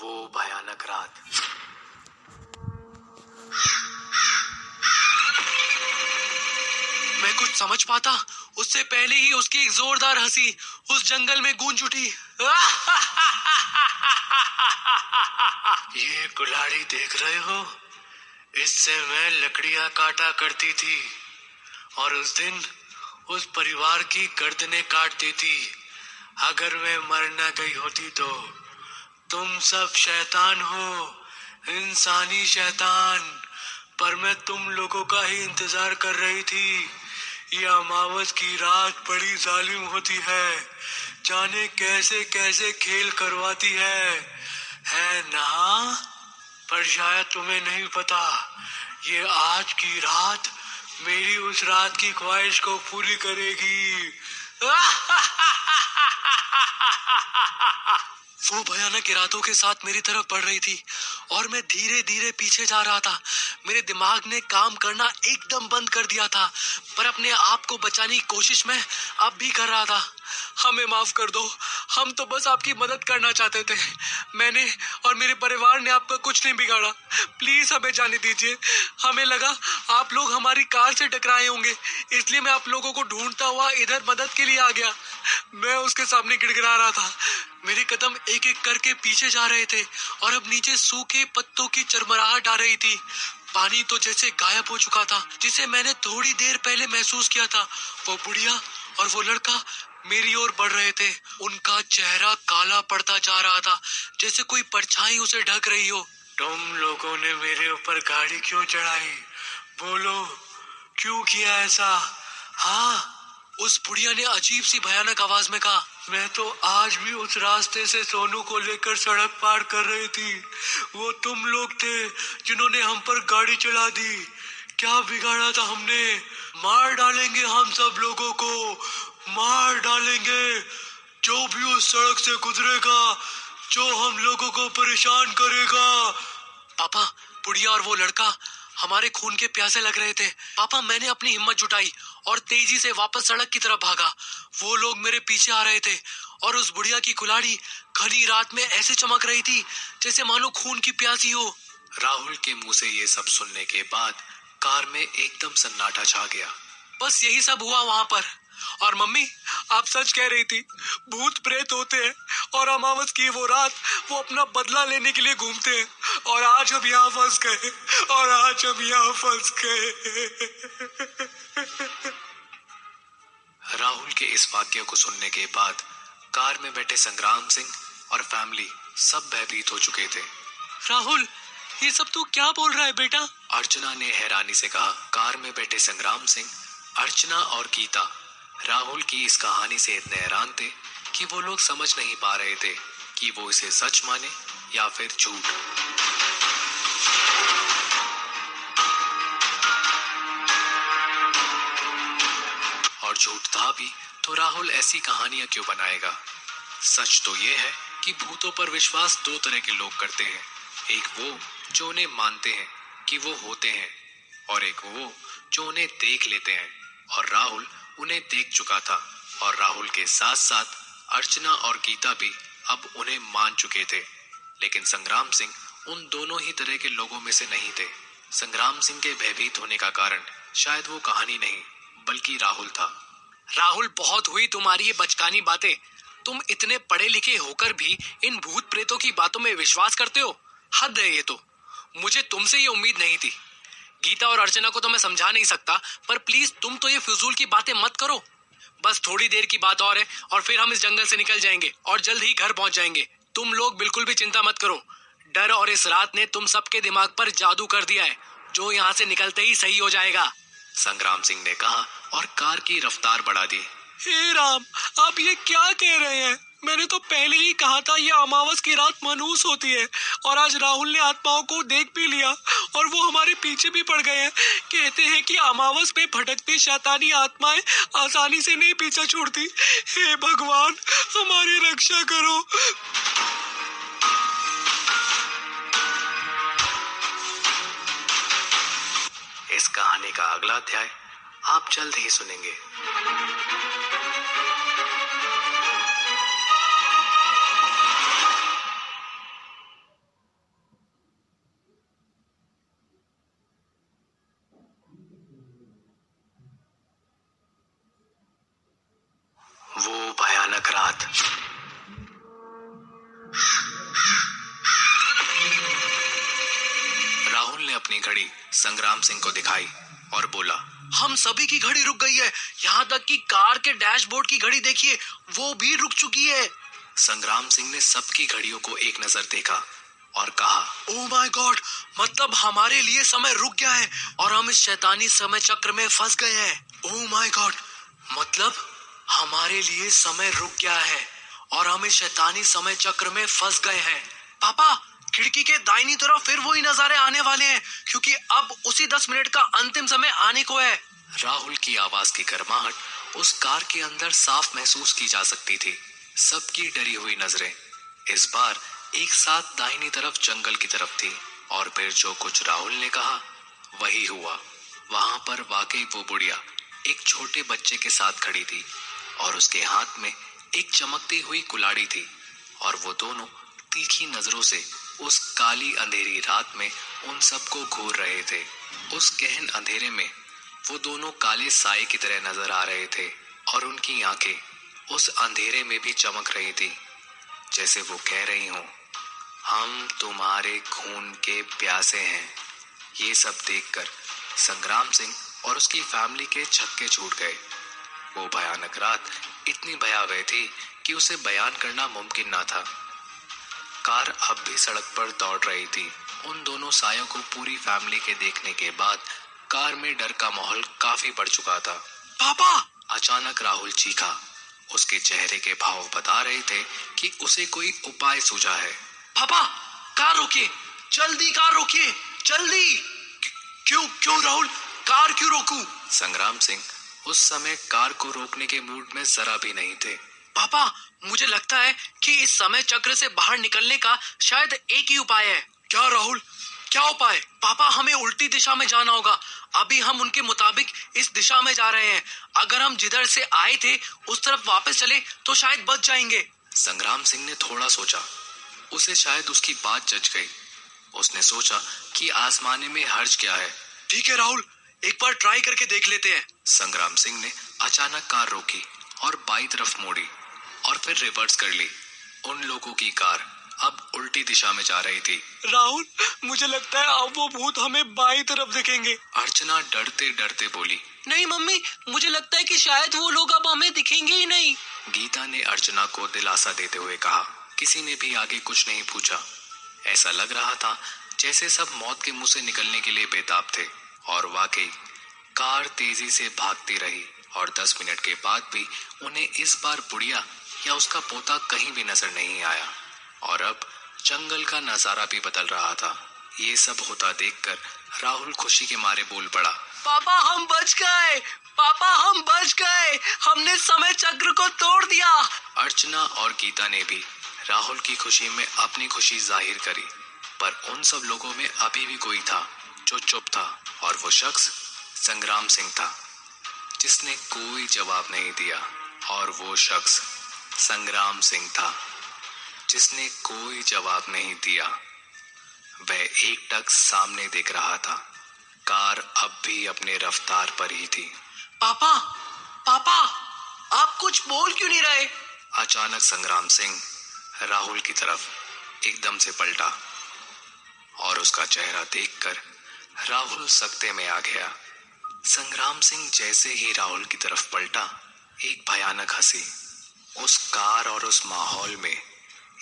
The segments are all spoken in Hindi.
वो भयानक रात। मैं कुछ समझ पाता उससे पहले ही उसकी एक जोरदार हंसी उस जंगल में गूंज उठी। ये कुल्हाड़ी देख रहे हो? इससे मैं लकड़ियां काटा करती थी और उस दिन उस परिवार की गर्दनें काट देती। अगर मैं मर न गई होती तो तुम सब शैतान हो, इंसानी शैतान। पर मैं तुम लोगों का ही इंतजार कर रही थी। ये अमावस की रात बड़ी जालिम होती है, जाने कैसे कैसे खेल करवाती है ना? पर शायद तुम्हें नहीं पता, ये आज की रात मेरी उस रात की ख्वाहिश को पूरी करेगी। वो भयानक इरादों के साथ मेरी तरफ बढ़ रही थी और मैं धीरे धीरे पीछे जा रहा था। मेरे दिमाग ने काम करना एकदम बंद कर दिया था, पर अपने आप को बचाने की कोशिश में अब भी कर रहा था। हमें माफ कर दो, हम तो बस आपकी मदद करना चाहते थे। मैंने और मेरे परिवार ने आपका कुछ नहीं बिगाड़ा। प्लीज हमें जाने दीजिए। हमें लगा आप लोग हमारी कार से टकराए होंगे, इसलिए मैं आप लोगों को ढूंढता हुआ इधर मदद के लिए आ गया। मैं उसके सामने गिड़गिड़ा रहा था। मेरे कदम एक एक करके पीछे जा रहे थे और अब नीचे सूखे पत्तों की चरमराहट आ रही थी। पानी तो जैसे गायब हो चुका था, जिसे मैंने थोड़ी देर पहले महसूस किया था। वो बुढ़िया और वो लड़का मेरी ओर बढ़ रहे थे। उनका चेहरा काला पड़ता जा रहा था, जैसे कोई परछाई उसे ढक रही हो। तुम लोगों ने मेरे ऊपर गाड़ी क्यों चढ़ाई? बोलो, क्यों किया ऐसा? हाँ, उस बुढ़िया ने अजीब सी भयानक आवाज में कहा। मैं तो आज भी उस रास्ते से सोनू को लेकर सड़क पार कर रही थी। वो तुम लोग थे जिन्होंने हम पर गाड़ी चला दी। क्या बिगाड़ा था हमने? मार डालेंगे हम सब लोगों को, मार डालेंगे। जो भी उस सड़क से गुजरेगा, जो हम लोगों को परेशान करेगा। पापा, बुढ़िया और वो लड़का हमारे खून के प्यासे लग रहे थे। पापा, मैंने अपनी हिम्मत जुटाई और तेजी से वापस सड़क की तरफ भागा। वो लोग मेरे पीछे आ रहे थे और उस बुढ़िया की कुल्हाड़ी घनी रात में ऐसे चमक रही थी जैसे मानो खून की प्यासी हो। राहुल के मुंह से ये सब सुनने के बाद कार में एकदम सन्नाटा छा गया। बस यही सब हुआ वहां पर। और मम्मी, आप सच कह रही थी, भूत प्रेत होते हैं और अमावस की वो रात वो अपना बदला लेने के लिए घूमते हैं। और आज हम यहाँ फंस गए, और आज हम यहाँ फंस गए। राहुल के इस वाक्य को सुनने के बाद कार में बैठे संग्राम सिंह और फैमिली सब भयभीत हो चुके थे। राहुल, ये सब तू क्या बोल रहा है बेटा? अर्चना ने हैरानी से कहा। कार में बैठे संग्राम सिंह, अर्चना और गीता राहुल की इस कहानी से इतने हैरान थे कि वो लोग समझ नहीं पा रहे थे कि वो इसे सच माने या फिर झूठ। और झूठ था भी तो राहुल ऐसी कहानियां क्यों बनाएगा? सच तो ये है कि भूतों पर विश्वास दो तरह के लोग करते हैं। एक वो जो उन्हें मानते हैं कि वो होते हैं, और एक वो जो उन्हें देख लेते हैं। और राहुल उन्हें देख चुका था, और राहुल के साथ साथ अर्चना और गीता भी अब उन्हें मान चुके थे। लेकिन संग्राम सिंह उन दोनों ही तरह के लोगों में से नहीं थे। संग्राम सिंह के भयभीत होने का कारण शायद वो कहानी नहीं बल्कि राहुल था। राहुल, बहुत हुई तुम्हारी ये बचकानी बातें। तुम इतने पढ़े लिखे होकर भी इन भूत प्रेतों की बातों में विश्वास करते हो। हद है ये तो। मुझे तुमसे ये उम्मीद नहीं थी। गीता और अर्चना को तो मैं समझा नहीं सकता, पर प्लीज तुम तो ये फिजूल की बातें मत करो। बस थोड़ी देर की बात और है और फिर हम इस जंगल से निकल जाएंगे और जल्द ही घर पहुंच जाएंगे। तुम लोग बिल्कुल भी चिंता मत करो। डर और इस रात ने तुम सबके दिमाग पर जादू कर दिया है, जो यहाँ से निकलते ही सही हो जाएगा, संग्राम सिंह ने कहा और कार की रफ्तार बढ़ा दी। हे राम, आप ये क्या कह रहे हैं? मैंने तो पहले ही कहा था ये अमावस की रात मनहूस होती है, और आज राहुल ने आत्माओं को देख भी लिया और वो हमारे पीछे भी पड़ गए हैं। कहते हैं कि अमावस में भटकती शैतानी आत्माएं आसानी से नहीं पीछा छोड़ती। हे भगवान, हमारी रक्षा करो। इस कहानी का अगला अध्याय आप जल्द ही सुनेंगे। अपनी घड़ी संग्राम सिंह को दिखाई और बोला, हम सभी की घड़ी रुक गई है, यहाँ तक कि कार के डैशबोर्ड की घड़ी देखिए, वो भी रुक चुकी है। संग्राम सिंह ने सबकी घड़ियों को एक नजर देखा और कहा, ओह माय गॉड, मतलब हमारे लिए समय रुक गया है और हम इस शैतानी समय चक्र में फंस गए हैं। ओह माय गॉड, मतलब हमारे लिए समय रुक गया है और हम इस शैतानी समय चक्र में फंस गए हैं। पापा, खिड़की के दाहिनी तरफ फिर वही नजारे आने वाले हैं, क्योंकि अब उसी 10 मिनट का अंतिम समय आने को है। राहुल की आवाज की गर्माहट उस कार के अंदर साफ महसूस की जा सकती थी। सबकी डरी हुई नजरें इस बार एक साथ दाहिनी तरफ जंगल की तरफ थी और फिर जो कुछ राहुल ने कहा वही हुआ। वहां पर वाकई वो बुढ़िया एक छोटे बच्चे के साथ खड़ी थी और उसके हाथ में एक चमकती हुई कुल्हाड़ी थी और वो दोनों तीखी नजरों से उस काली अंधेरी रात में उन सबको घूर रहे थे। उस गहन अंधेरे में वो दोनों काले साए की तरह नजर आ रहे थे और उनकी आंखें उस अंधेरे में भी चमक रही थी, जैसे वो कह रही हों, हम तुम्हारे खून के प्यासे हैं। ये सब देखकर संग्राम सिंह और उसकी फैमिली के छक्के छूट गए। वो भयानक रात इतनी भयावह थी कि उसे बयान करना मुमकिन ना था। कार अब भी सड़क पर दौड़ रही थी। उन दोनों सायों को पूरी फैमिली के देखने के बाद कार में डर का माहौल काफी बढ़ चुका था। पापा! अचानक राहुल चीखा। उसके चेहरे के भाव बता रहे थे कि उसे कोई उपाय सूझा है। पापा, कार रोकिए, जल्दी कार रोकिए, जल्दी! क्यों राहुल, कार क्यों रोकूं? संग्राम सिंह उस समय कार को रोकने के मूड में जरा भी नहीं थे। पापा, मुझे लगता है कि इस समय चक्र से बाहर निकलने का शायद एक ही उपाय है। क्या राहुल, क्या उपाय? पापा, हमें उल्टी दिशा में जाना होगा। अभी हम उनके मुताबिक इस दिशा में जा रहे हैं। अगर हम जिधर से आए थे उस तरफ वापस चले तो शायद बच जाएंगे। संग्राम सिंह ने थोड़ा सोचा। उसे शायद उसकी बात जच गई। उसने सोचा कि आजमाने में हर्ज क्या है। ठीक है राहुल, एक बार ट्राई करके देख लेते हैं। संग्राम सिंह ने अचानक कार रोकी और बाईं तरफ मोड़ी और फिर रिवर्स कर ली। उन लोगों की कार अब उल्टी दिशा में जा रही थी। राहुल, मुझे लगता है अब वो भूत हमें बाईं तरफ दिखेंगे। अर्चना डरते डरते बोली। नहीं मम्मी, मुझे लगता है कि शायद वो लोग अब हमें दिखेंगे ही नहीं। गीता ने अर्चना को दिलासा देते हुए कहा। किसी ने भी आगे कुछ नहीं पूछा। ऐसा लग रहा था जैसे सब मौत के मुंह से निकलने के लिए बेताब थे। और वाकई कार तेजी से भागती रही और 10 मिनट के बाद भी उन्हें इस बार बुढ़िया या उसका पोता कहीं भी नजर नहीं आया। और अब जंगल का नजारा भी बदल रहा था। ये सब होता देखकर राहुल खुशी के मारे बोल पड़ा। पापा, हम बच गए! पापा, हम बच गए! हमने समय चक्र को तोड़ दिया! अर्चना और गीता ने भी राहुल की खुशी में अपनी खुशी जाहिर करी। पर उन सब लोगों में अभी भी कोई था जो चुप था और वो शख्स संग्राम सिंह था, जिसने कोई जवाब नहीं दिया। और वो शख्स संग्राम सिंह था, जिसने कोई जवाब नहीं दिया। वह एकटक सामने देख रहा था। कार अब भी अपने रफ्तार पर ही थी। पापा, पापा, आप कुछ बोल क्यों नहीं रहे? अचानक संग्राम सिंह राहुल की तरफ एकदम से पलटा और उसका चेहरा देखकर राहुल सकते में आ गया। संग्राम सिंह जैसे ही राहुल की तरफ पलटा, एक भयानक हंसी उस कार और उस माहौल में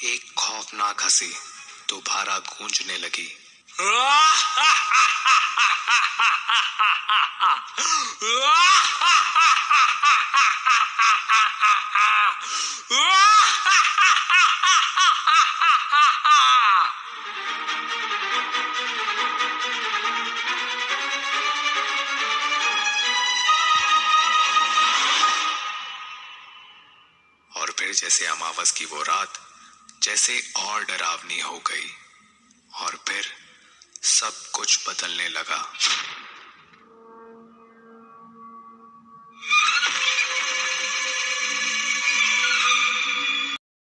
एक खौफनाक हंसी दोबारा गूंजने लगी। और फिर जैसे अमावस की वो रात जैसे और डरावनी हो गई और फिर सब कुछ बदलने लगा।